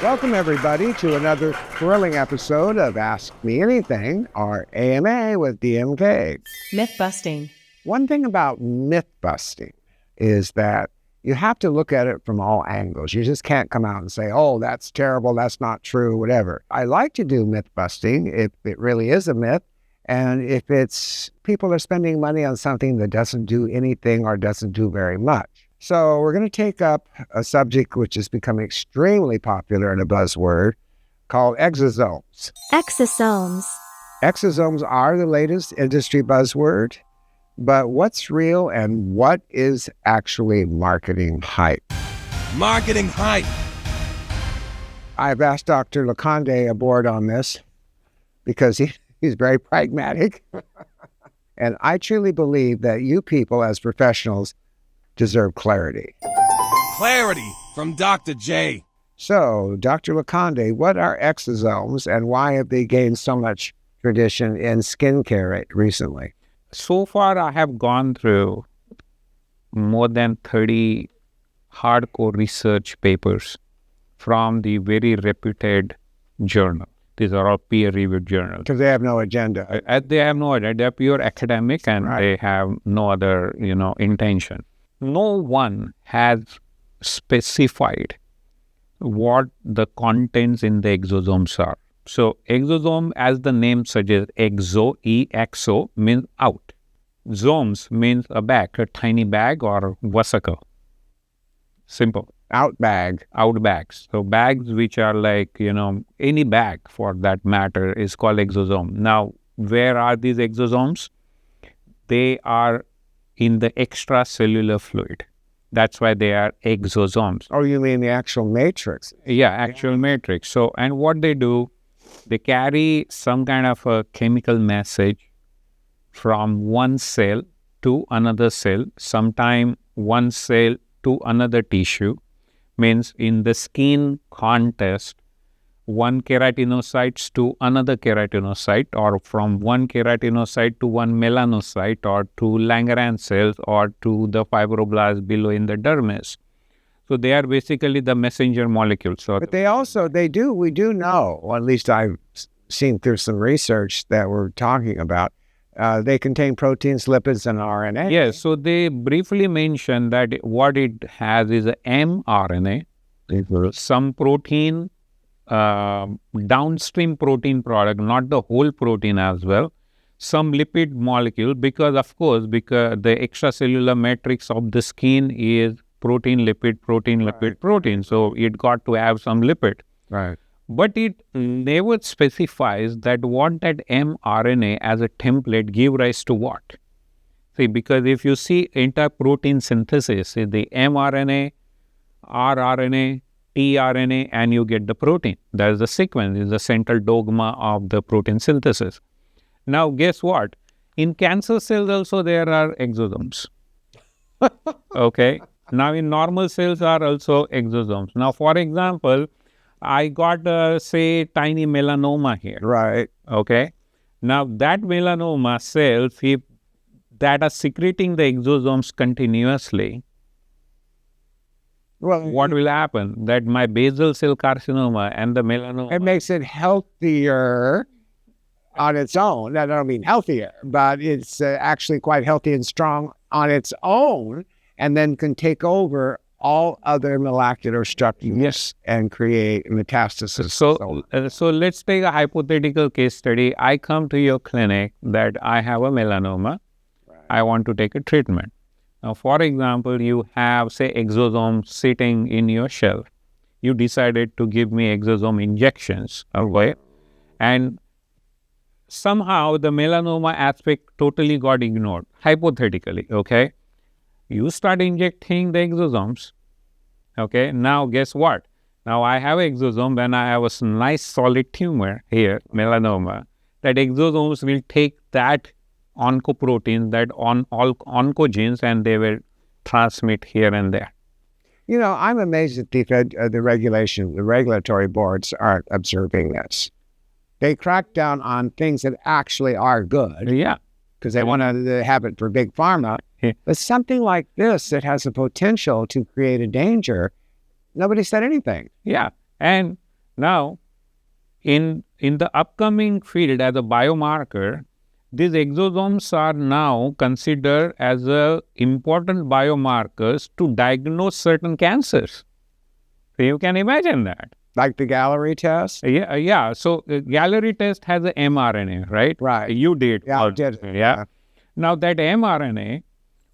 Welcome, everybody, to another thrilling episode of Ask Me Anything, or AMA with DMK. Myth busting. One thing about myth busting is that you have to look at it from all angles. You just can't come out and say, oh, that's terrible, that's not true, whatever. I like to do myth busting if it really is a myth, and if it's people are spending money on something that doesn't do anything or doesn't do very much. So we're going to take up a subject which has become extremely popular in a buzzword called exosomes. Exosomes. Exosomes are the latest industry buzzword, but what's real and what is actually marketing hype? Marketing hype. I've asked Dr. Lokhande aboard on this because he's very pragmatic. And I truly believe that you people as professionals deserve clarity. Clarity from Dr. J. So, Dr. Lokhande, what are exosomes and why have they gained so much tradition in skincare recently? So far, I have gone through more than 30 hardcore research papers from the very reputed journal. These are all peer-reviewed journals. Because they have no agenda. They have no agenda. They're pure academic and Right. they have no other, intention. No one has specified what the contents in the exosomes are. So exosome, as the name suggests, exo means out. Zomes means a bag, a tiny bag or vesicle. Simple. Out bag. Out bags. So bags which are like, any bag for that matter is called exosome. Now, where are these exosomes? They are in the extracellular fluid. That's why they are exosomes. Oh, you mean the actual matrix? Yeah, actual matrix. So, and what they do, they carry some kind of a chemical message from one cell to another cell, sometime one cell to another tissue. Means in the skin context, one keratinocyte to another keratinocyte, or from one keratinocyte to one melanocyte, or to Langerhans cells, or to the fibroblasts below in the dermis. So they are basically the messenger molecules. But we do know, or at least I've seen through some research that we're talking about, they contain proteins, lipids, and RNA. Yes, so they briefly mention that what it has is a mRNA, some protein, downstream protein product, not the whole protein as well, some lipid molecule, because the extracellular matrix of the skin is protein, lipid, protein, lipid, protein. So it got to have some lipid. Right. But it never specifies that what that mRNA as a template give rise to what. See, because if you see entire protein synthesis, the mRNA, rRNA, tRNA, and you get the protein. That is the sequence, is the central dogma of the protein synthesis. Now, guess what? In cancer cells also there are exosomes. Okay. Now, in normal cells are also exosomes. Now, for example, I got, say, tiny melanoma here. Right. Okay. Now, that melanoma cells, if that are secreting the exosomes continuously, Well, what will happen? That my basal cell carcinoma and the melanoma. it makes it healthier on its own. I don't mean healthier, but it's actually quite healthy and strong on its own, and then can take over all other molecular structures. Yes. And create metastasis. So let's take a hypothetical case study. I come to your clinic that I have a melanoma. Right. I want to take a treatment. Now, for example, you have, say, exosomes sitting in your shelf. You decided to give me exosome injections, okay? And somehow the melanoma aspect totally got ignored, hypothetically, okay? You start injecting the exosomes, okay? Now, guess what? Now, I have exosome and I have a nice solid tumor here, melanoma. That exosomes will take that oncoprotein, that all oncogenes, and they will transmit here and there. I'm amazed that the regulatory boards aren't observing this. They crack down on things that actually are good. Yeah. Because they want to have it for big pharma. Yeah. But something like this that has the potential to create a danger, nobody said anything. Yeah. And Now, in the upcoming field as a biomarker, these exosomes are now considered as important biomarkers to diagnose certain cancers. So you can imagine that. Like the gallery test? Yeah. So gallery test has a mRNA, right? Right. You did. Yeah, I did. Yeah. Now that mRNA,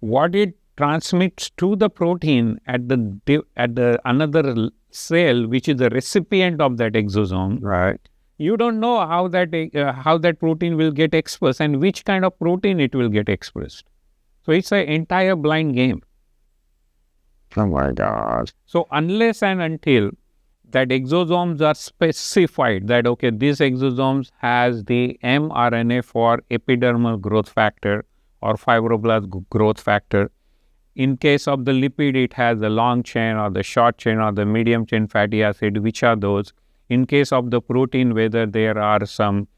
what it transmits to the protein at the another cell, which is the recipient of that exosome. Right. You don't know how that protein will get expressed and which kind of protein it will get expressed. So it's an entire blind game. Oh my God. So unless and until that exosomes are specified that, okay, this exosomes has the mRNA for epidermal growth factor or fibroblast growth factor. In case of the lipid, it has the long chain or the short chain or the medium chain fatty acid. Which are those? In case of the protein, whether there are some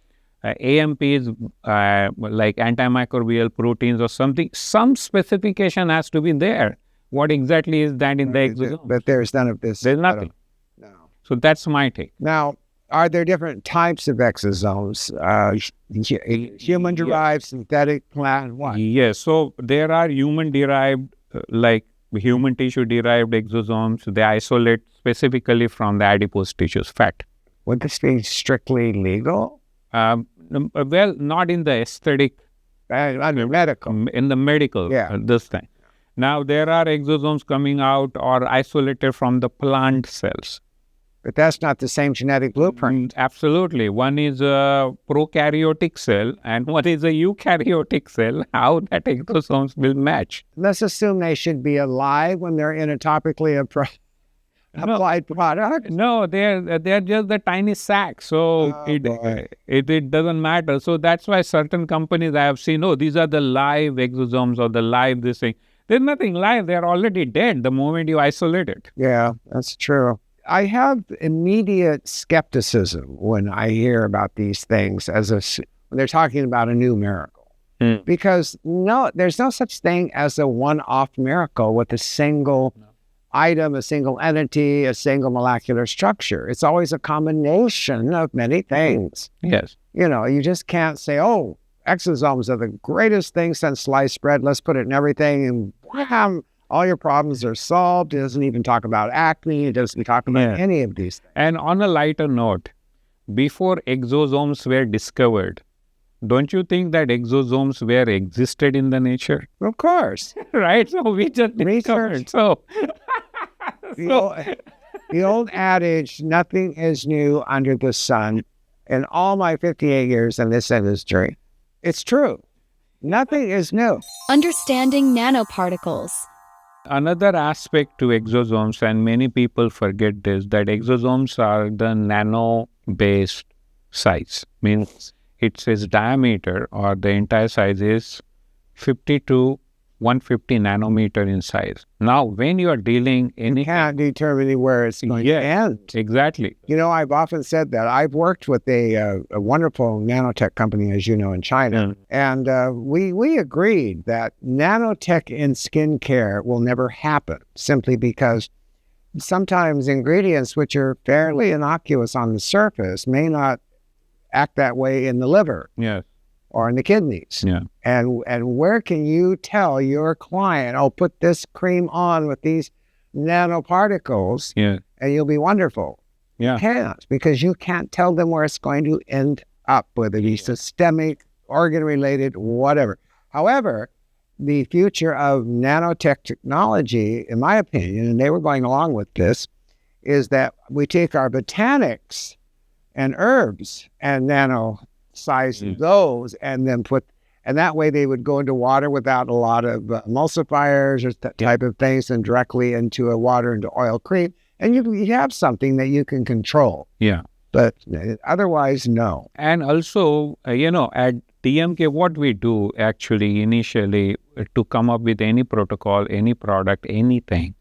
AMPs like antimicrobial proteins or something, some specification has to be there. What exactly is that in the exosome? But there's none of this. There's nothing. No. So that's my take. Now, are there different types of exosomes? Human-derived, synthetic, plant, what? Yes. So there are human-derived, like human tissue-derived exosomes. They isolate specifically from the adipose tissues, fat. Would this be strictly legal? Well, not in the aesthetic. Under medical. In the medical, Yeah. This thing. Now, there are exosomes coming out or isolated from the plant cells. But that's not the same genetic blueprint. Absolutely. One is a prokaryotic cell and one is a eukaryotic cell. How that exosomes will match? Let's assume they should be alive when they're in a topically applied product. No, they're just the tiny sac. So it doesn't matter. So that's why certain companies I have seen, these are the live exosomes or the live this thing. There's nothing live. They're already dead the moment you isolate it. Yeah, that's true. I have immediate skepticism when I hear about these things when they're talking about a new miracle. Because there's no such thing as a one-off miracle with a single item, a single entity, a single molecular structure. It's always a combination of many things. Yes. You just can't say, exosomes are the greatest thing since sliced bread. Let's put it in everything and wham, all your problems are solved. It doesn't even talk about acne. It doesn't talk about any of these things. And on a lighter note, before exosomes were discovered, don't you think that exosomes were existed in the nature? Of course. Right? So we just discovered. So the old adage, nothing is new under the sun. In all my 58 years in this industry, it's true. Nothing is new. Understanding nanoparticles. Another aspect to exosomes, and many people forget this, that exosomes are the nano-based size. Means its diameter or the entire size is 50 to 150 nanometer in size. Now, when you are dealing You can't determine where it's going to end. Exactly. I've often said that. I've worked with a wonderful nanotech company, as you know, in China. And we agreed that nanotech in skincare will never happen simply because sometimes ingredients which are fairly innocuous on the surface may not act that way in the liver. Yes. Or in the kidneys. Yeah. And where can you tell your client, put this cream on with these nanoparticles and you'll be wonderful? Yeah. You can't, because you can't tell them where it's going to end up, whether it be systemic, organ-related, whatever. However, the future of nanotech technology, in my opinion, and they were going along with this, is that we take our botanics and herbs and size those and then and that way they would go into water without a lot of emulsifiers or that type of things and directly into a water into oil cream. And you have something that you can control. Yeah. But otherwise, no. And also, at DMK, what we do actually initially to come up with any protocol, any product, anything,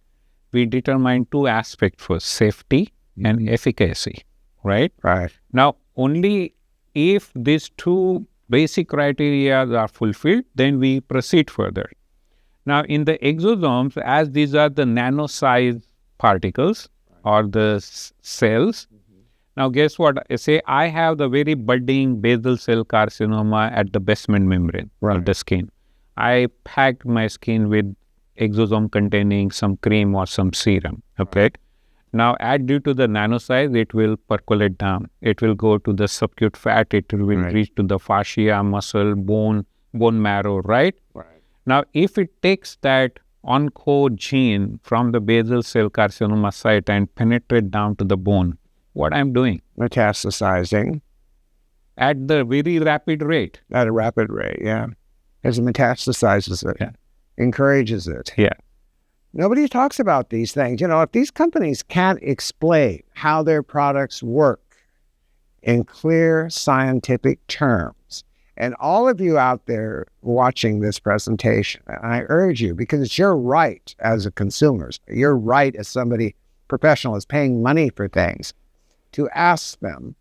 we determine two aspects first, safety and efficacy, right? Right. Now, only if these two basic criteria are fulfilled, then we proceed further. Now, in the exosomes, as these are the nano-sized particles or the cells, Now, guess what? Say I have the very budding basal cell carcinoma at the basement membrane of the skin. I packed my skin with exosome containing some cream or some serum. Okay. Now, due to the nano size, it will percolate down. It will go to the subcute fat. It will reach to the fascia, muscle, bone marrow, right? Now, if it takes that oncogene gene from the basal cell carcinoma site and penetrate down to the bone, what I'm doing? Metastasizing. At the very rapid rate. At a rapid rate, yeah. As it metastasizes it, encourages it. Yeah. Nobody talks about these things. You know, if these companies can't explain how their products work in clear scientific terms, and all of you out there watching this presentation, I urge you, because it's your right as a consumer, your right as somebody professional is paying money for things, to ask them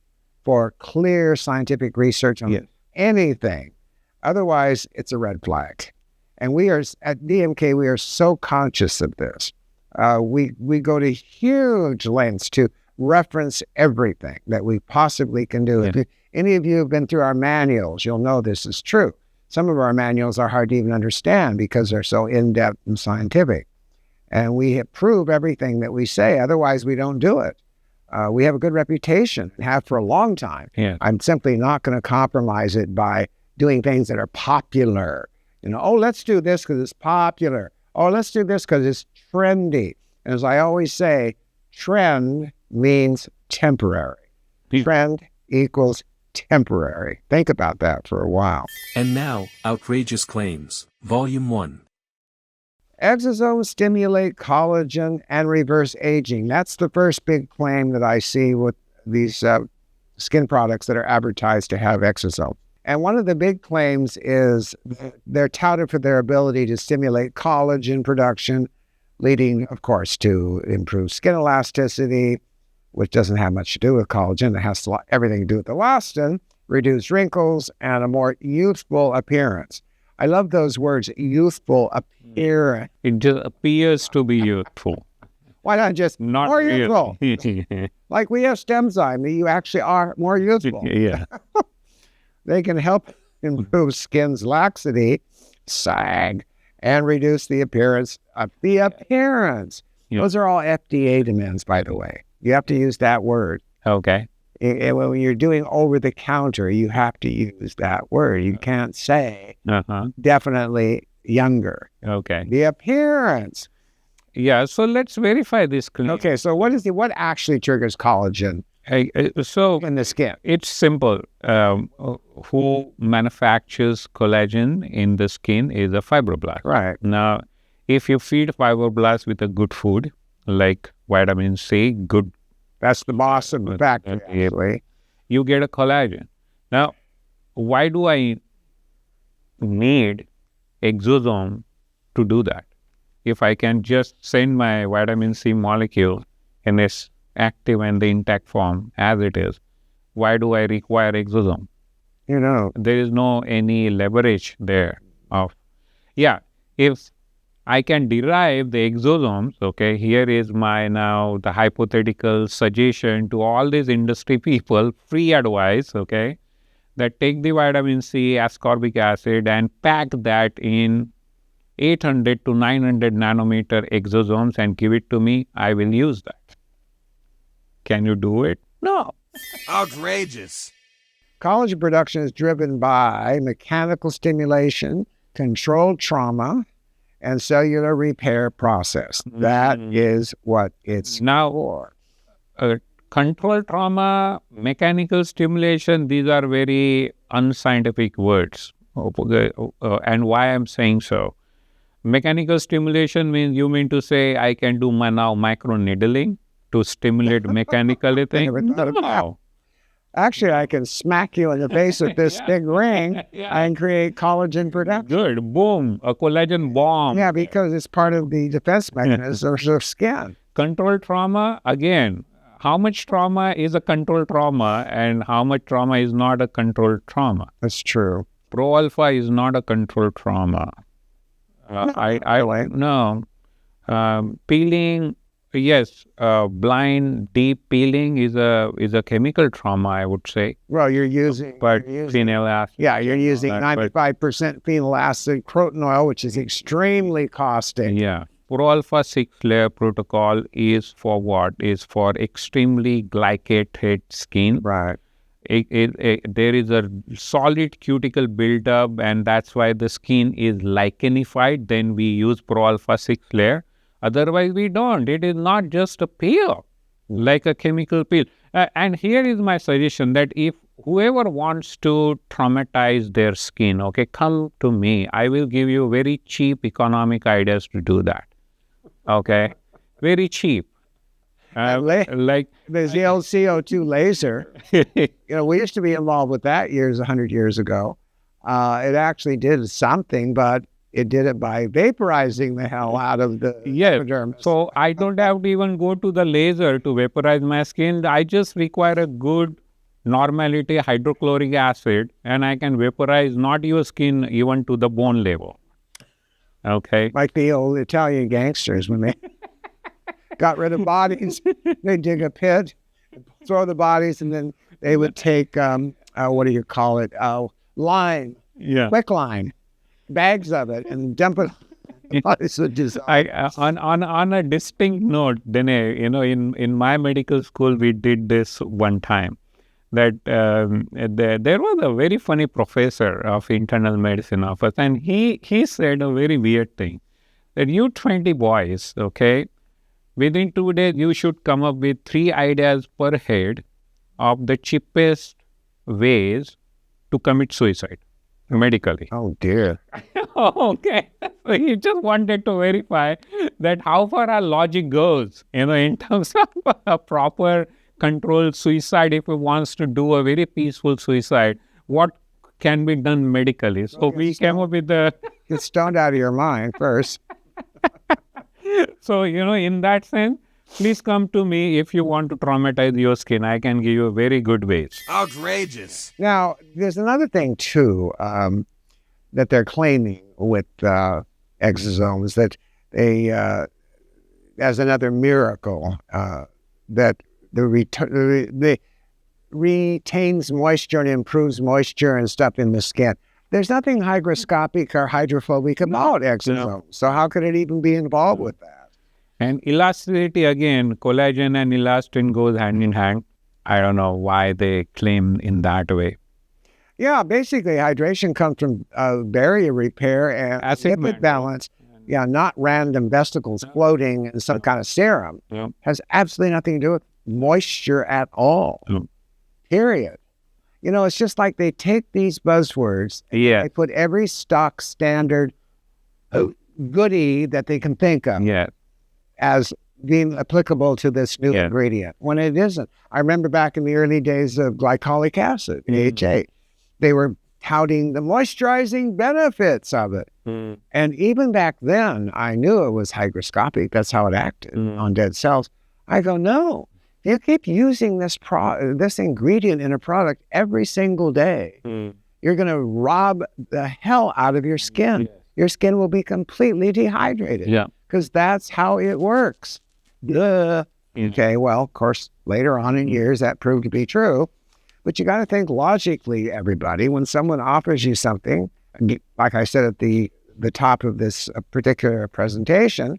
for clear scientific research on anything. Otherwise, it's a red flag. And we are, at DMK, we are so conscious of this. We go to huge lengths to reference everything that we possibly can do. If any of you have been through our manuals, you'll know this is true. Some of our manuals are hard to even understand because they're so in-depth and scientific. And we prove everything that we say. Otherwise, we don't do it. We have a good reputation, have for a long time. I'm simply not going to compromise it by doing things that are popular. You know, oh, let's do this because it's popular. Oh, let's do this because it's trendy. And as I always say, trend means temporary. Trend equals temporary. Think about that for a while. And now, Outrageous Claims, Volume 1. Exosomes stimulate collagen and reverse aging. That's the first big claim that I see with these skin products that are advertised to have exosomes. And one of the big claims is they're touted for their ability to stimulate collagen production, leading, of course, to improved skin elasticity, which doesn't have much to do with collagen. It has everything to do with elastin, reduce wrinkles, and a more youthful appearance. I love those words, youthful appearance. It just appears to be youthful. Why not just Not more real. youthful? Like we have Stemzyme, you actually are more youthful. They can help improve skin's laxity, sag, and reduce the appearance of the appearance. Those are all FDA demands, by the way. You have to use that word. Okay. And when you're doing over-the-counter, you have to use that word. You can't say definitely younger. Okay. The appearance. Yeah, so let's verify this claim. Okay, so what actually triggers collagen So in the skin? it's simple. Who manufactures collagen in the skin is a fibroblast. Right. Now, if you feed fibroblasts with a good food, like vitamin C, good. That's the boss of the factory, actually. You get a collagen. Now, why do I need exosome to do that? If I can just send my vitamin C molecule in its active and the intact form as it is, why do I require exosome? You know, There is no any leverage there of, if I can derive the exosomes, okay, here is my now the hypothetical suggestion to all these industry people, free advice, okay, that take the vitamin C, ascorbic acid and pack that in 800 to 900 nanometer exosomes and give it to me, I will use that. Can you do it? No. Outrageous. collagen production is driven by mechanical stimulation, controlled trauma, and cellular repair process. That is what it's Now, for. Control trauma, mechanical stimulation, these are very unscientific words. And why I'm saying so. Mechanical stimulation means you mean to say I can do my now micro needling to stimulate mechanically things? Never thought of that. Actually, I can smack you in the face with this big ring and create collagen production. Good, boom, a collagen bomb. Yeah, because it's part of the defense mechanism of skin. Control trauma, again, how much trauma is a controlled trauma and how much trauma is not a controlled trauma? That's true. Pro-alpha is not a controlled trauma. Peeling yes, blind deep peeling is a chemical trauma, I would say. Well, you're using, But you're using phenyl acid. yeah, you're using that, but 95% phenyl acid croton oil, which is extremely caustic. yeah, pro-alpha 6 layer protocol is for what? Is for extremely glycated skin. Right. There is a solid cuticle buildup, and that's why the skin is lichenified. Then we use pro-alpha 6 layer. Otherwise, we don't. It is not just a peel, like a chemical peel. And here is my suggestion that if whoever wants to traumatize their skin, okay, come to me. I will give you very cheap economic ideas to do that. Okay, very cheap. Like There's the LCO2 laser. We used to be involved with that 100 years ago. It actually did something, but it did it by vaporizing the hell out of the epidermis. So I don't have to even go to the laser to vaporize my skin. I just require a good normality hydrochloric acid, and I can vaporize not your skin even to the bone level. Okay. Like the old Italian gangsters when they got rid of bodies, they dig a pit, throw the bodies, and then they would take what do you call it? Lime, quicklime, bags of it, and dump it. Bodies would dissolve. On a distinct note, Danné, in my medical school we did this one time. That there was a very funny professor of internal medicine of us, and he said a very weird thing, that you 20 boys, okay, within 2 days you should come up with 3 ideas per head of the cheapest ways to commit suicide medically. Oh dear. Okay, so he just wanted to verify that how far our logic goes, in terms of a proper controlled suicide. If he wants to do a very peaceful suicide, what can be done medically? So we came up with the... Get stoned out of your mind first. So, in that sense, please come to me if you want to traumatize your skin. I can give you very good ways. Outrageous. Now, there's another thing, too, that they're claiming with exosomes, that they, as another miracle, that the retains moisture and improves moisture and stuff in the skin. There's nothing hygroscopic or hydrophobic about exosomes. No. So how could it even be involved with that? And elasticity, again, collagen and elastin goes hand in hand. I don't know why they claim in that way. Yeah, basically hydration comes from barrier repair and lipid balance. Yeah, not random vesicles floating in some kind of serum. Yeah. Has absolutely nothing to do with moisture at all. Period. It's just like they take these buzzwords, they put every stock standard goodie that they can think of as being applicable to this new ingredient, when it isn't. I remember back in the early days of glycolic acid, AHA, they were touting the moisturizing benefits of it. And even back then, I knew it was hygroscopic. That's how it acted on dead cells. I go, no. You keep using this ingredient in a product every single day, you're going to rob the hell out of your skin. Your skin will be completely dehydrated. Because that's how it works. Duh. Okay, well, of course, later on in years, that proved to be true. But you got to think logically, everybody. When someone offers you something, like I said at the top of this particular presentation,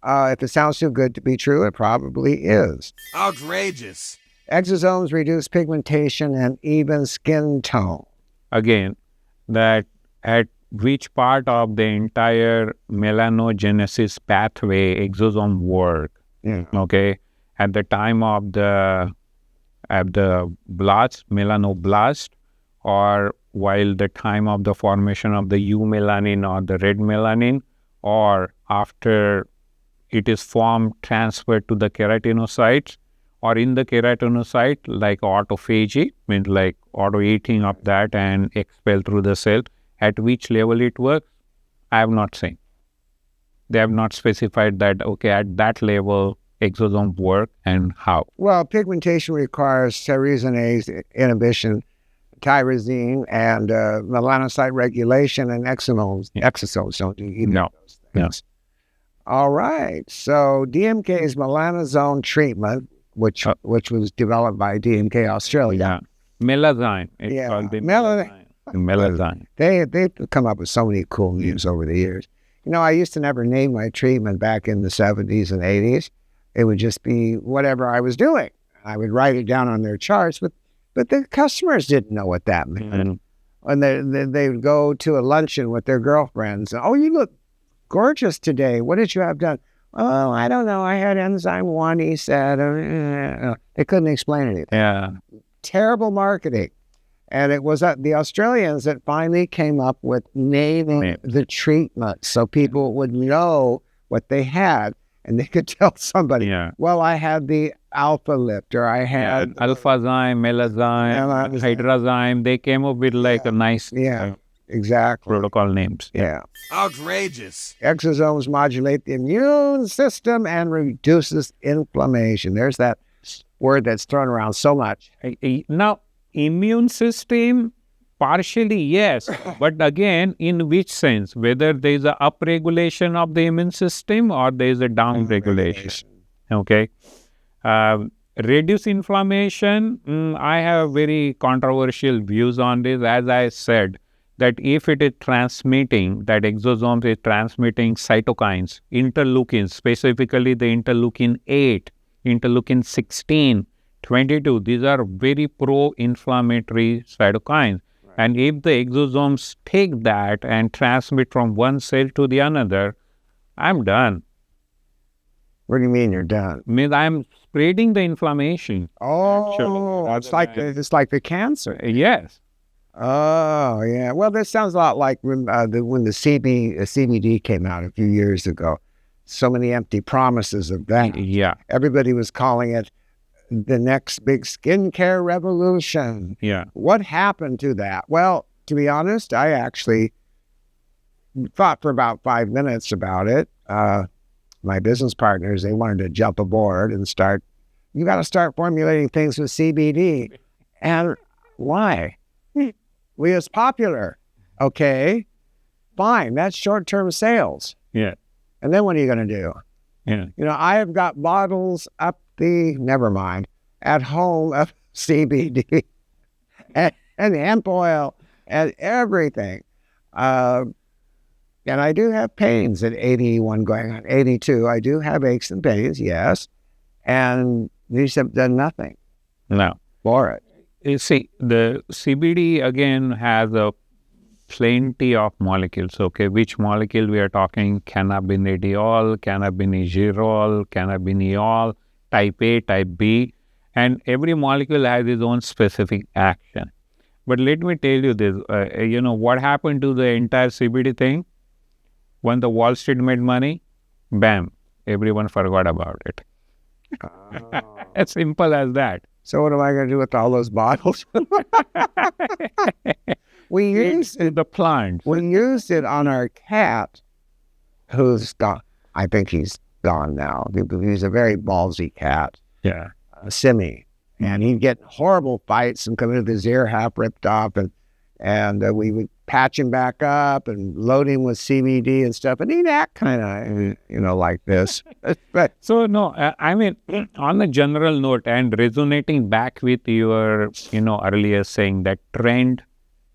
if it sounds too good to be true, it probably is. Outrageous. Exosomes reduce pigmentation and even skin tone. Again, that at which part of the entire melanogenesis pathway exosome work, okay, at the time of the blast, melanoblast, or while the time of the formation of the eumelanin or the red melanin, or after it is formed, transferred to the keratinocytes, or in the keratinocyte, like autophagy, means like auto-eating of that and expel through the cell. At which level it works, I have not seen. They have not specified that, okay, at that level, exosomes work and how. Well, pigmentation requires serotinase inhibition, tyrosine, and melanocyte regulation, and exosomes don't do either of those things. All right. So DMK is melanazone treatment, which was developed by DMK Australia. Yeah. Melasine. It's Yeah. called the Melasine. Melasine. They've come up with so many cool names over the years. You know, I used to never name my treatment back in the 70s and 80s. It would just be whatever I was doing. I would write it down on their charts, but the customers didn't know what that meant. And they would go to a luncheon with their girlfriends. Oh, you look gorgeous today. What did you have done? Oh, I don't know. I had enzyme 1, he said. They couldn't explain anything. Yeah. Terrible marketing. And it was the Australians that finally came up with naming the treatment so people would know what they had and they could tell somebody, well, I had the alpha lift or I had alphazyme, melazyme, hydrazyme. They came up with like a nice exactly protocol names. Yeah. Outrageous. Exosomes modulate the immune system and reduces inflammation. There's that word that's thrown around so much. Now, immune system, partially yes, but again, in which sense? Whether there is a upregulation of the immune system or there is a downregulation. Okay. Reduce inflammation, I have very controversial views on this. As I said, that if it is transmitting, that exosomes is transmitting cytokines, interleukins, specifically the interleukin 8, interleukin 16, 22, these are very pro-inflammatory cytokines. Right. And if the exosomes take that and transmit from one cell to the another, I'm done. What do you mean you're done? Means I'm spreading the inflammation. Oh, it's like the cancer. Yes. Oh, yeah. Well, this sounds a lot like when the CBD came out a few years ago. So many empty promises of that. Yeah. Everybody was calling it the next big skincare revolution. Yeah. What happened to that? Well, to be honest, I actually thought for about 5 minutes about it. My business partners, they wanted to jump aboard and you got to start formulating things with CBD. And why? It's popular. Okay, fine. That's short-term sales. Yeah. And then what are you going to do? Yeah. You know, I have got bottles at home of CBD and hemp oil and everything. And I do have pains at 81 going on 82. I do have aches and pains, yes. And these have done nothing for it. You see, the CBD again has a plenty of molecules, okay? Which molecule we are talking? Cannabidiol, cannabinidrol, cannabidiol, type A, type B, and every molecule has its own specific action. But let me tell you this, what happened to the entire CBD thing? When the Wall Street made money, bam, everyone forgot about it. As simple as that. So what am I going to do with all those bottles? We used the plant. We used it on our cat, who's gone. I think he's gone now. He's a very ballsy cat. Yeah. Simi. And he'd get horrible fights and come into his ear half ripped off. And we would patch him back up and load him with CBD and stuff. And he'd act kind of, like this. But so, no, I mean, on a general note and resonating back with your, earlier saying that trend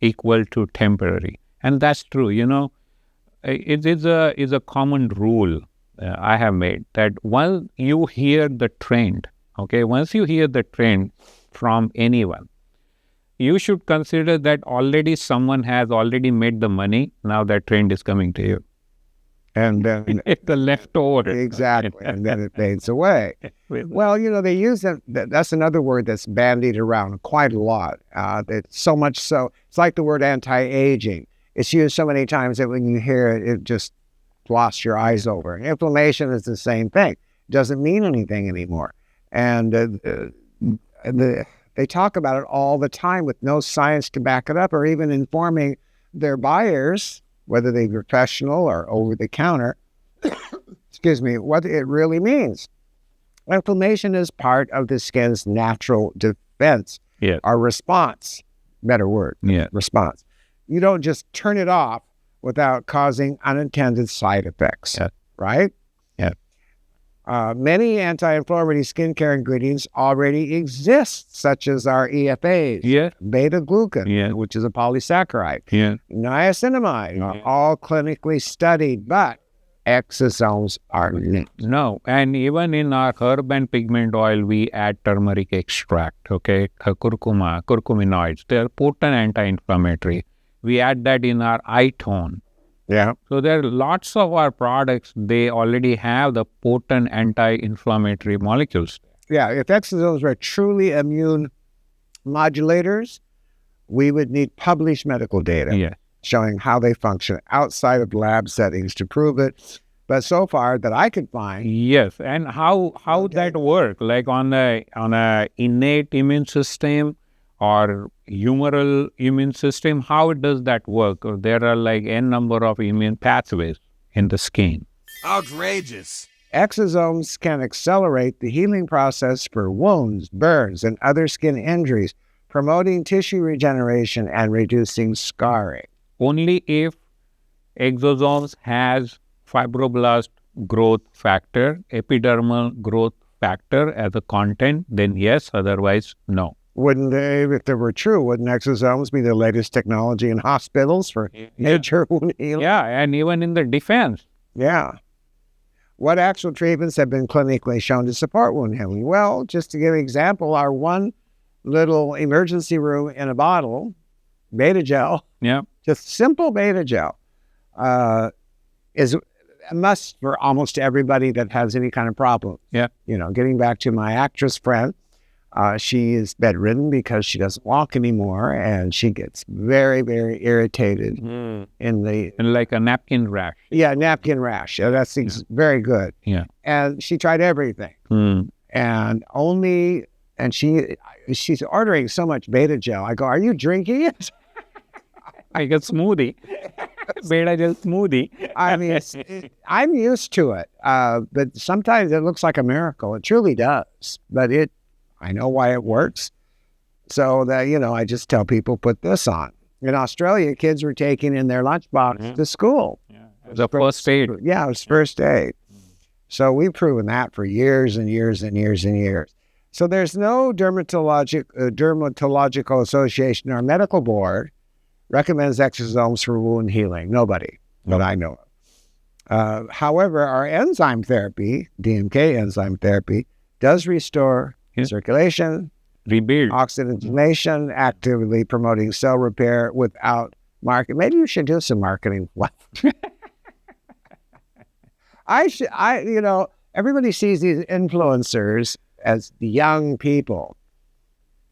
equal to temporary. And that's true, it is a common rule I have made that once you hear the trend, once you hear the trend from anyone, you should consider that already someone has already made the money. Now that trend is coming to you. And then it's the leftover. Exactly. And then it fades away. Well, they use it. That's another word that's bandied around quite a lot. It's so much so. It's like the word anti-aging. It's used so many times that when you hear it, it just gloss your eyes over. Inflammation is the same thing. It doesn't mean anything anymore. And they talk about it all the time with no science to back it up or even informing their buyers, whether they're professional or over-the-counter, what it really means. Inflammation is part of the skin's natural defense, our response, better word, response. You don't just turn it off without causing unintended side effects, right? Many anti-inflammatory skincare ingredients already exist, such as our EFAs, Yeah. beta-glucan, Yeah. which is a polysaccharide, Yeah. niacinamide, are all clinically studied, but exosomes are not. No, and even in our herb and pigment oil, we add turmeric extract, okay, curcuma, curcuminoids. They are potent anti-inflammatory. We add that in our eye tone. Yeah. So there are lots of our products, they already have the potent anti-inflammatory molecules. Yeah, if exosomes were truly immune modulators, we would need published medical data Yeah. showing how they function outside of lab settings to prove it. But so far that I could find, Yes, and how that work? Like on a innate immune system or humoral immune system, how does that work? Or there are like n number of immune pathways in the skin. Outrageous. exosomes can accelerate the healing process for wounds, burns, and other skin injuries, promoting tissue regeneration and reducing scarring. Only if exosomes has fibroblast growth factor, epidermal growth factor as a content, then yes, otherwise no. Wouldn't they, if they were true, wouldn't exosomes be the latest technology in hospitals for major wound healing? Yeah, and even in the defense. Yeah. What actual treatments have been clinically shown to support wound healing? Well, just to give an example, our one little emergency room in a bottle, beta gel, Yeah. just simple beta gel, is a must for almost everybody that has any kind of problem. Yeah. You know, getting back to my actress friend, she is bedridden because she doesn't walk anymore, and she gets very, very irritated in the And like a napkin rash. napkin rash. That's very good. Yeah. And she tried everything, and she's ordering so much beta gel. I go, "Are you drinking it?" I get smoothie. Beta gel smoothie. I mean, I'm used to it, but sometimes it looks like a miracle. It truly does, but I know why it works. So that, I just tell people, put this on. In Australia, kids were taking in their lunchbox to school. Yeah. The first aid. Yeah, it was first aid. So we've proven that for years and years and years and years. So there's no dermatological association or medical board recommends exosomes for wound healing. Nobody that I know of. However, our enzyme therapy, DMK enzyme therapy, does restore circulation, Rebuild. oxygenation, actively promoting cell repair without marketing. Maybe you should do some marketing. What? Everybody sees these influencers as the young people,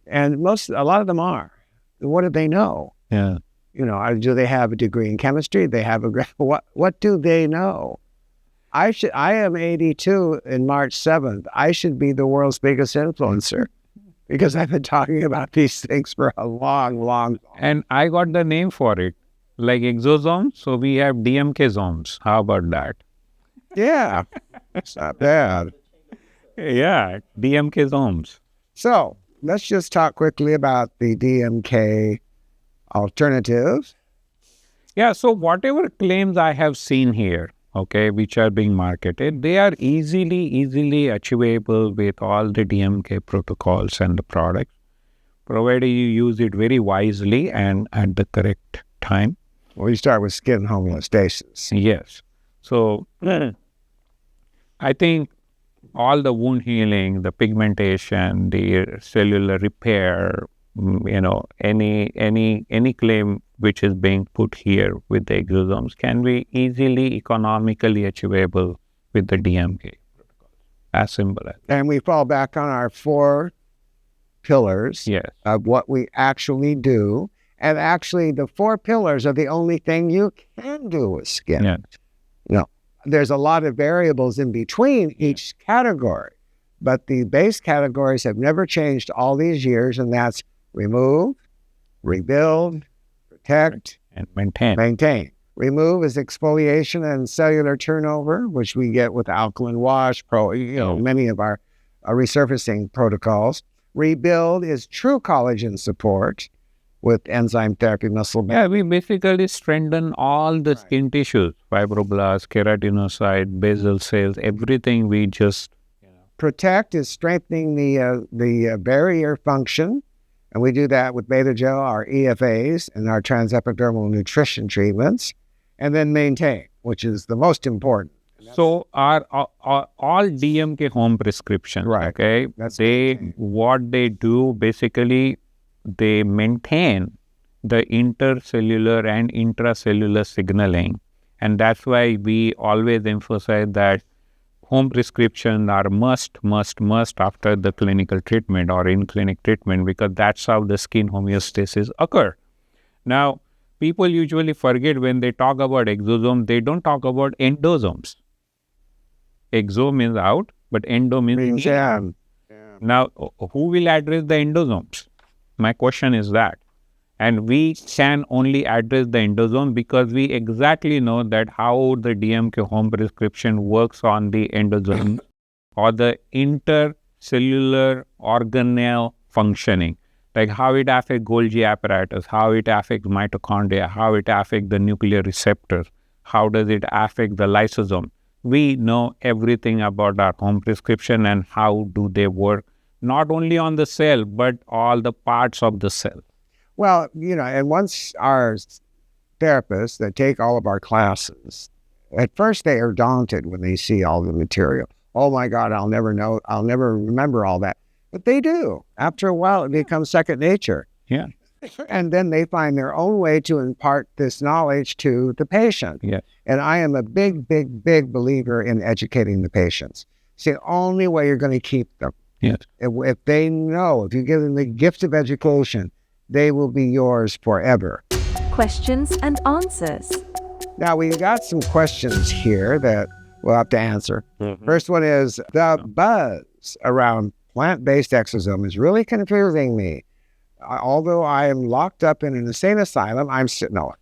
and a lot of them are. What do they know? Yeah. Do they have a degree in chemistry? They have what do they know? I am 82 in March 7th. I should be the world's biggest influencer because I've been talking about these things for a long, long time. And I got the name for it, like exosomes. So we have DMK-somes. How about that? Yeah, it's not bad. Yeah, DMK-somes. So let's just talk quickly about the DMK alternatives. Yeah, so whatever claims I have seen here, okay, which are being marketed, they are easily achievable with all the DMK protocols and the products, provided you use it very wisely and at the correct time. Well, you start with skin homeostasis. Yes. So I think all the wound healing, the pigmentation, the cellular repair, any claim which is being put here with the exosomes can be easily, economically achievable with the DMK protocols. As simple as. And we fall back on our 4 pillars of what we actually do. And actually, the 4 pillars are the only thing you can do with skin. Yeah. There's a lot of variables in between each category, but the base categories have never changed all these years, and that's remove, rebuild, protect, And maintain. maintain. Remove is exfoliation and cellular turnover, which we get with alkaline wash, many of our resurfacing protocols. Rebuild is true collagen support. with enzyme therapy, muscle. Yeah, we basically strengthen all the skin tissues, fibroblasts, keratinocyte, basal cells, everything we just... Protect is strengthening the barrier function, and we do that with beta gel, our EFAs, and our transepidermal nutrition treatments, and then maintain, which is the most important. So our all DMK home prescriptions, Right. okay, what they do basically, they maintain the intercellular and intracellular signaling, and that's why we always emphasize that home prescriptions are must after the clinical treatment or in clinic treatment, because that's how the skin homeostasis occur. Now, people usually forget when they talk about exosome, they don't talk about endosomes. Exo means out, but endo means in. Now, who will address the endosomes? My question is that. And we can only address the endosome because we exactly know that how the DMK home prescription works on the endosome or the intercellular organelle functioning, like how it affects Golgi apparatus, how it affects mitochondria, how it affects the nuclear receptors, how does it affect the lysosome. We know everything about our home prescription and how do they work, not only on the cell, but all the parts of the cell. Well, and once our therapists that take all of our classes, at first they are daunted when they see all the material. Oh my God, I'll never remember all that. But they do. After a while, it becomes second nature. Yeah. And then they find their own way to impart this knowledge to the patient. Yeah. And I am a big believer in educating the patients. It's the only way you're going to keep them. Yes. If they know, if you give them the gift of education, they will be yours forever. Questions and answers. Now, we got some questions here that we'll have to answer. First one is, the buzz around plant-based exosome is really confusing me. Although I am locked up in an insane asylum, no.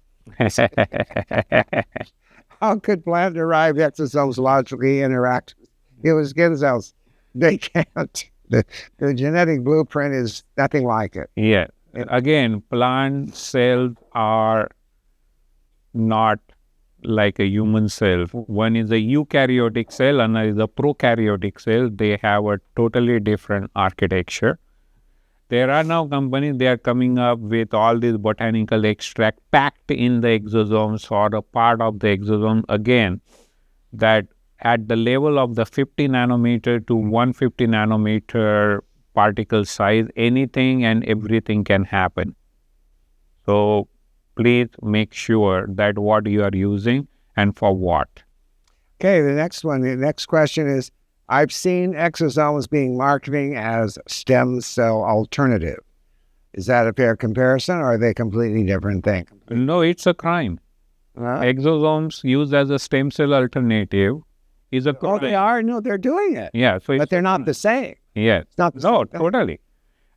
How could plant-derived exosomes logically interact with skin cells? They can't. The genetic blueprint is nothing like it. Yeah. Again, plant cells are not like a human cell. One is a eukaryotic cell, another is a prokaryotic cell. They have a totally different architecture. There are now companies, they are coming up with all these botanical extract packed in the exosomes or a part of the exosome, again, that at the level of the 50 nanometer to 150 nanometer particle size, anything and everything can happen. So please make sure that what you are using and for what. Okay, the next question is, I've seen exosomes being marketing as stem cell alternative. Is that a fair comparison, or are they completely different things? No, it's a crime. Exosomes used as a stem cell alternative is a crime. Oh, they are? No, they're doing it. Yeah. So but they're not the same. Yes. It's not the same thing. Totally.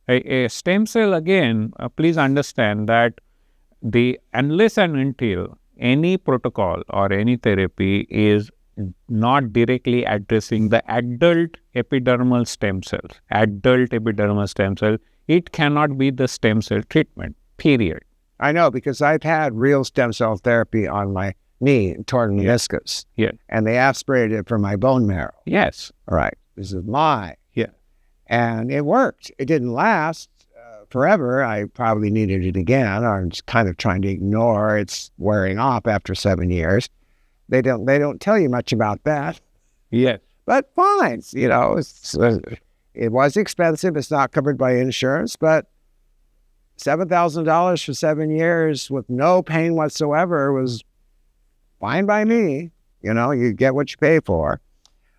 A stem cell, again, please understand that unless and until any protocol or any therapy is not directly addressing the adult epidermal stem cells, it cannot be the stem cell treatment, period. I know, because I've had real stem cell therapy on my knee, torn meniscus. Yeah. And they aspirated it from my bone marrow. Yes. All right. This is my. Yeah. And it worked. It didn't last forever. I probably needed it again. I'm just kind of trying to ignore it's wearing off after 7 years. They don't tell you much about that. Yes. But fine. It was expensive. It's not covered by insurance, but $7,000 for 7 years with no pain whatsoever was fine by me. You get what you pay for.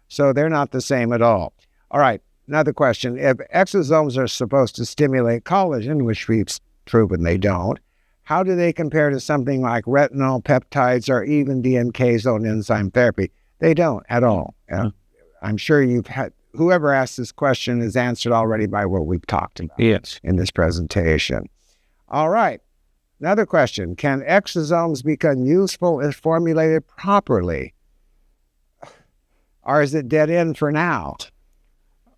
So they're not the same at all. All right. Another question. If exosomes are supposed to stimulate collagen, which we've proven they don't, how do they compare to something like retinol, peptides, or even DMK's own enzyme therapy? They don't at all. I'm sure whoever asked this question is answered already by what we've talked about in this presentation. All right. Another question. Can exosomes become useful if formulated properly? Or is it dead end for now?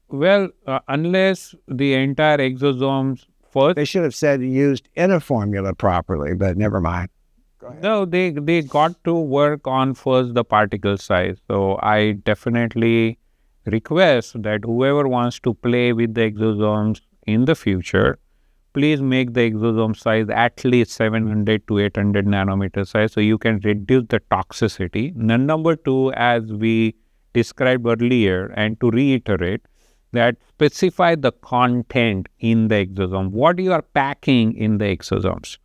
Well, unless the entire exosomes first, They should have said used in a formula properly, but never mind. no, they got to work on first the particle size. So I definitely request that whoever wants to play with the exosomes in the future, please make the exosome size at least 700 to 800 nanometer size so you can reduce the toxicity. And number two, as we described earlier, and to reiterate, that specify the content in the exosome, what you are packing in the exosomes.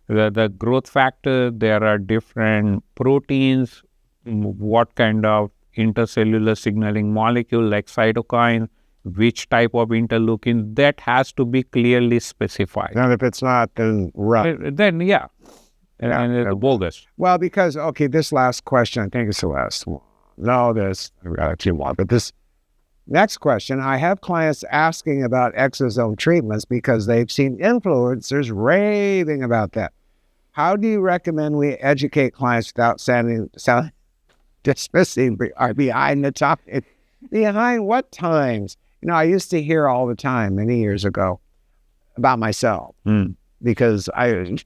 The growth factor, there are different proteins, what kind of intercellular signaling molecule like cytokine, which type of interleukin, that has to be clearly specified. And if it's not, then Then, yeah, and it's bogus. Well, because, okay, this last question, I think it's the last one. No, I've got a few more, but this next question, I have clients asking about exosome treatments because they've seen influencers raving about that. How do you recommend we educate clients without sounding dismissing or behind the topic? Behind what times? I used to hear all the time many years ago about myself because I'm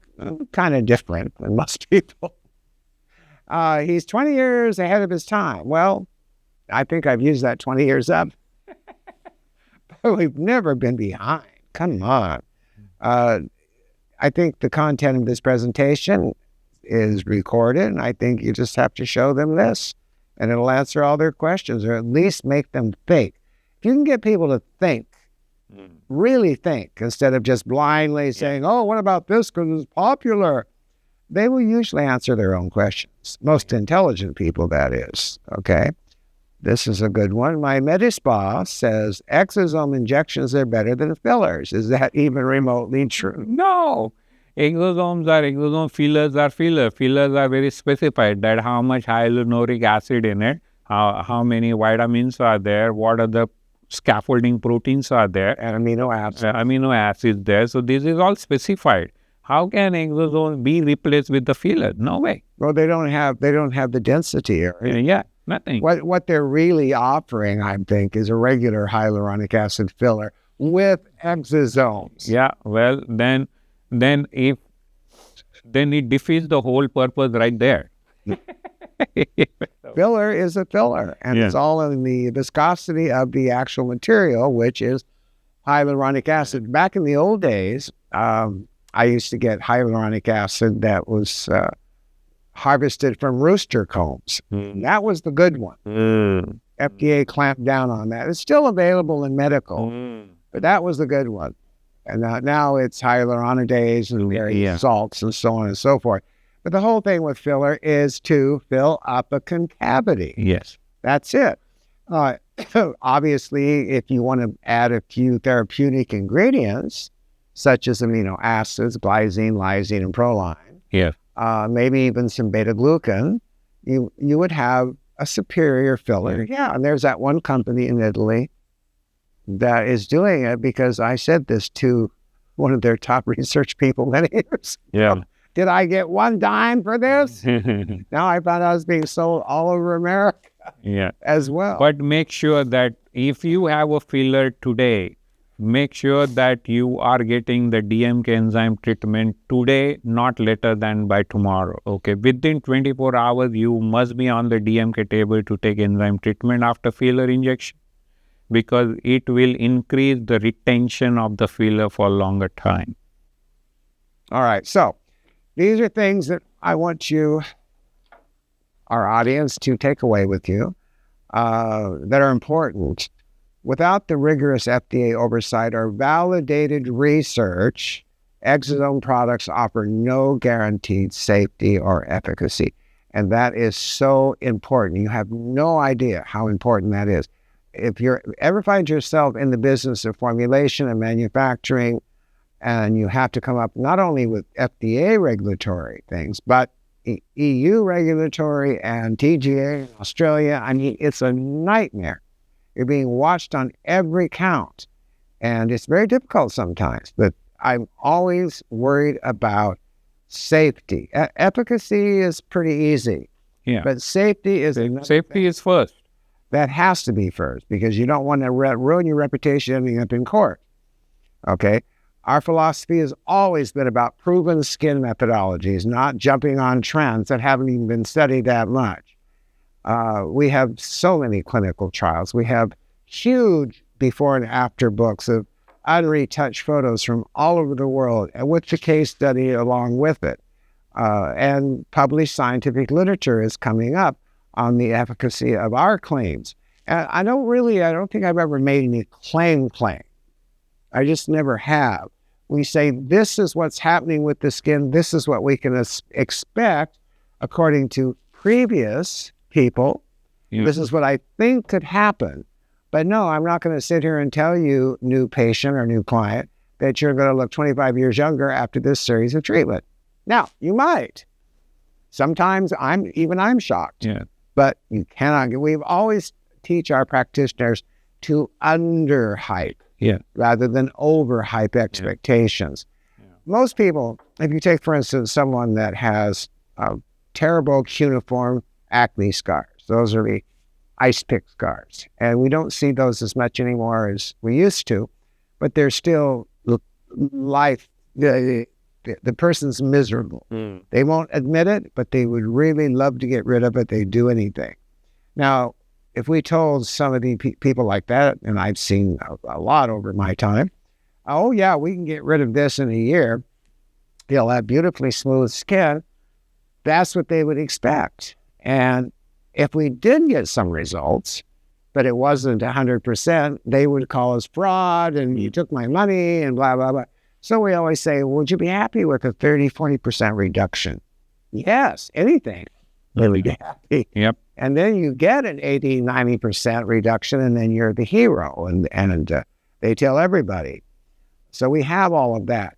kind of different than most people. He's 20 years ahead of his time. Well, I think I've used that 20 years up. But we've never been behind. Come on. I think the content of this presentation is recorded, and I think you just have to show them this, and it'll answer all their questions, or at least make them think. If you can get people to think, really think, instead of just blindly saying, oh, what about this because it's popular, they will usually answer their own questions. Most intelligent people, that is. Okay? This is a good one. My Medispa says exosome injections are better than fillers. Is that even remotely true? No. Exosomes are exosome, fillers are filler. Fillers are very specified, that how much hyaluronic acid in it, how many vitamins are there, what are the scaffolding proteins are there, And amino acids there. So this is all specified. How can exosomes be replaced with the filler? No way. Well, they don't have the density. Yeah, nothing. What they're really offering, I think, is a regular hyaluronic acid filler with exosomes. Yeah, well, then it defeats the whole purpose right there. Filler is a filler, and it's all in the viscosity of the actual material, which is hyaluronic acid. Back in the old days, I used to get hyaluronic acid that was harvested from rooster combs. That was the good one. FDA clamped down on that. It's still available in medical, but that was the good one. And now it's hyaluronidase and various salts and so on and so forth. But the whole thing with filler is to fill up a concavity. Yes. That's it. Obviously, if you want to add a few therapeutic ingredients, such as amino acids, glycine, lysine, and proline, maybe even some beta-glucan, you would have a superior filler. Yeah, and there's that one company in Italy that is doing it because I said this to one of their top research people many years ago. Did I get one dime for this? Now I found out I was being sold all over America as well. But make sure that if you have a filler today, make sure that you are getting the DMK enzyme treatment today, not later than by tomorrow. Okay, within 24 hours, you must be on the DMK table to take enzyme treatment after filler injection, because it will increase the retention of the filler for a longer time. All right, so these are things that I want you, our audience, to take away with you that are important. Without the rigorous FDA oversight or validated research, exosome products offer no guaranteed safety or efficacy. And that is so important. You have no idea how important that is. If you ever find yourself in the business of formulation and manufacturing, and you have to come up not only with FDA regulatory things, but EU regulatory and TGA in Australia, I mean, it's a nightmare. You're being watched on every count. And it's very difficult sometimes, but I'm always worried about safety. Efficacy is pretty easy, but safety is Safety is first. That has to be first, because you don't want to ruin your reputation ending up in court. Okay? Our philosophy has always been about proven skin methodologies, not jumping on trends that haven't even been studied that much. We have so many clinical trials. We have huge before and after books of unretouched photos from all over the world, and with the case study along with it. And published scientific literature is coming up on the efficacy of our claims. And I don't think I've ever made any claim. I just never have. We say, this is what's happening with the skin. This is what we can expect according to previous people. Yeah. This is what I think could happen. But no, I'm not going to sit here and tell you, new patient or new client, that you're going to look 25 years younger after this series of treatment. Now, you might. Sometimes I'm shocked. Yeah. But you cannot. We've always teach our practitioners to underhype rather than overhype expectations. Yeah. Most people, if you take, for instance, someone that has terrible cuneiform acne scars, those are the ice pick scars. And we don't see those as much anymore as we used to, but they're still life. The person's miserable. They won't admit it, but they would really love to get rid of it. They'd do anything. Now, if we told some of the people like that, and I've seen a lot over my time, oh yeah, we can get rid of this in a year. They'll have beautifully smooth skin. That's what they would expect. And if we did get some results, but it wasn't 100%, they would call us fraud and you took my money and blah, blah, blah. So we always say, would you be happy with a 30, 40% reduction? Yes, anything. Really be happy. Yep. And then you get an 80, 90% reduction, and then you're the hero, and they tell everybody. So we have all of that.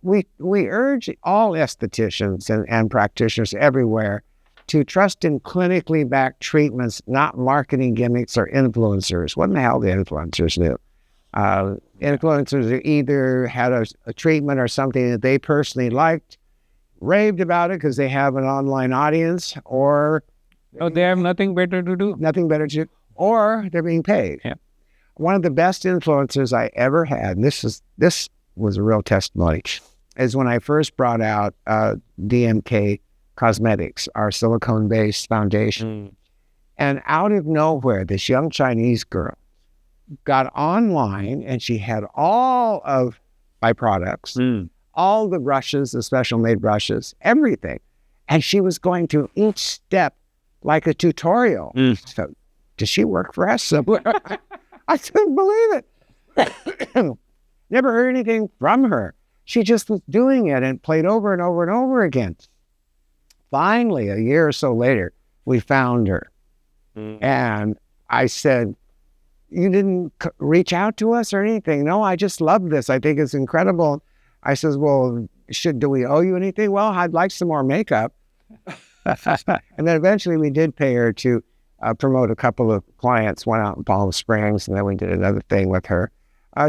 We urge all estheticians and practitioners everywhere to trust in clinically backed treatments, not marketing gimmicks or influencers. What in the hell do influencers do? Influencers either had a treatment or something that they personally liked, raved about it because they have an online audience, or they have nothing better to do. Or they're being paid. Yeah. One of the best influencers I ever had, and this was a real testimony, is when I first brought out DMK Cosmetics, our silicone-based foundation. And out of nowhere, this young Chinese girl got online, and she had all of my products, all the brushes, the special made brushes, everything. And she was going through each step like a tutorial. So, does she work for us somewhere? I couldn't believe it. Never heard anything from her. She just was doing it and played over and over and over again. Finally, a year or so later, we found her. And I said, you didn't reach out to us or anything? No, I just love this. I think it's incredible. I says, well, do we owe you anything? Well, I'd like some more makeup. And then eventually we did pay her to promote a couple of clients, one out in Palm Springs, and then we did another thing with her.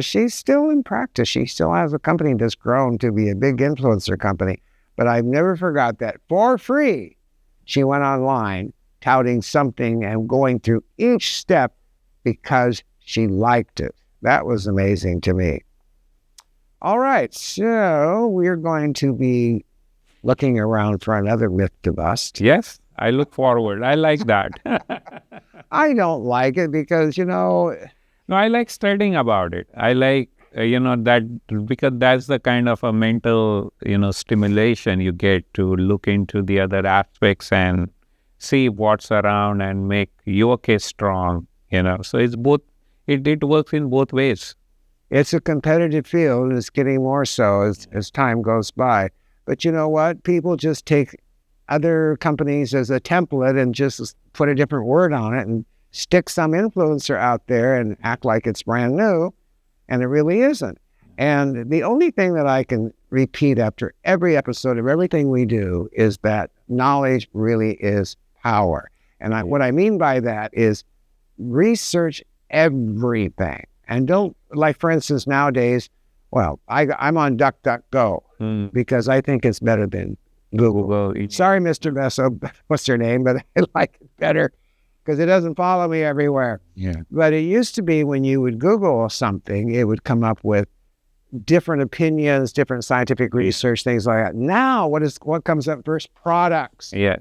She's still in practice. She still has a company that's grown to be a big influencer company. But I've never forgot that for free, she went online touting something and going through each step because she liked it. That was amazing to me. All right, so we're going to be looking around for another myth to bust. Yes, I look forward. I like that. I don't like it because, No, I like studying about it. I like, that because that's the kind of a mental, stimulation you get to look into the other aspects and see what's around and make your case strong, So it's both, it works in both ways. It's a competitive field, and it's getting more so as time goes by. But you know what? People just take other companies as a template and just put a different word on it and stick some influencer out there and act like it's brand new, and it really isn't. And the only thing that I can repeat after every episode of everything we do is that knowledge really is power. And what I mean by that is research everything. And don't, like for instance, nowadays, I'm on DuckDuckGo because I think it's better than Google. Sorry, Mr. Meso, what's their name, but I like it better. because it doesn't follow me everywhere. Yeah. But it used to be when you would Google something, it would come up with different opinions, different scientific research, things like that. Now, what comes up first? Products Yeah.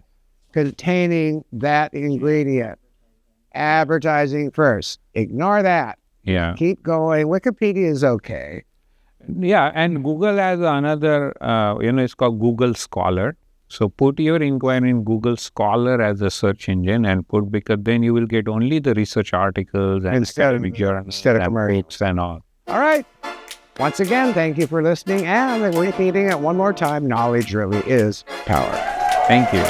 containing that ingredient. Advertising first. Ignore that. Yeah. Keep going. Wikipedia is okay. Yeah. And Google has another, it's called Google Scholar. So put your inquiry in Google Scholar as a search engine and because then you will get only the research articles and academic journals and commercials books and all. All right. Once again, thank you for listening. And repeating it one more time, knowledge really is power. Thank you.